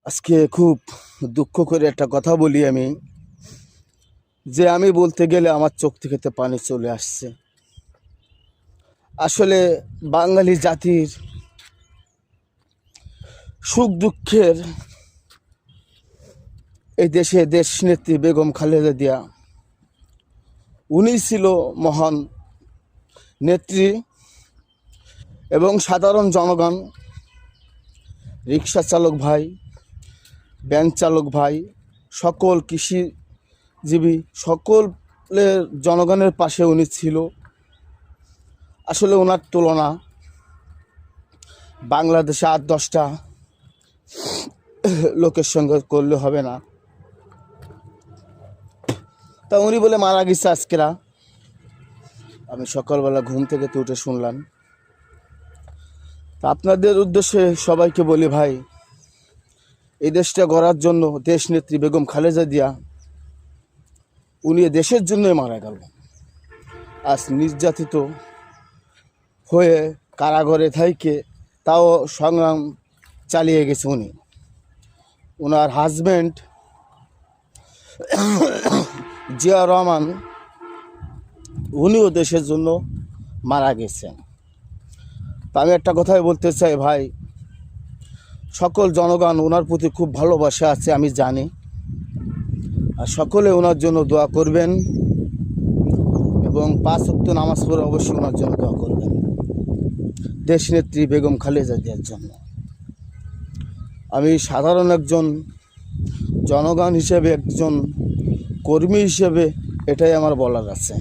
আজকে খুব দুঃখ করে একটা কথা বলি আমি, যে আমি বলতে গেলে আমার চোখ থেকে তো পানি চলে আসছে। আসলে বাঙালি জাতির সুখ দুঃখের এই দেশে দেশনেত্রী বেগম খালেদা জিয়া, উনি ছিল মহান নেত্রী। এবং সাধারণ জনগণ, রিক্সা চালক ভাই, ভ্যান চালক ভাই, সকল কৃষিজীবী, সকলের জনগণের পাশে উনি ছিল। আসলে ওনার তুলনা বাংলাদেশে 8-10টা লোকের সঙ্গে করলে হবে না। তা উনি বলে মারা গেছে আজকেরা, আমি সকালবেলা ঘুম থেকে উঠে শুনলাম। তা আপনাদের উদ্দেশ্যে সবাইকে বলি, ভাই, এই দেশটা গড়ার জন্য দেশনেত্রী বেগম খালেদা জিয়া, উনি দেশের জন্যই মারা গেল। আজ নির্যাতিত হয়ে কারাগারে থেকে তাও সংগ্রাম চালিয়ে গেছে উনি। ওনার হাজব্যান্ড জিয়া রহমান, উনিও দেশের জন্য মারা গেছেন। তা আমি একটা কথাই বলতে চাই, ভাই, সকল জনগণ ওনার প্রতি খুব ভালোবাসা আছে, আমি জানি। আর সকলে ওনার জন্য দোয়া করবেন এবং 5 ওয়াক্ত নামাজ পড়ে অবশ্যই ওনার জন্য দোয়া করবেন, দেশনেত্রী বেগম খালেদা জিয়ার জন্য। আমি সাধারণ একজন জনগণ হিসেবে, একজন কর্মী হিসেবে এটাই আমার বলার আছে।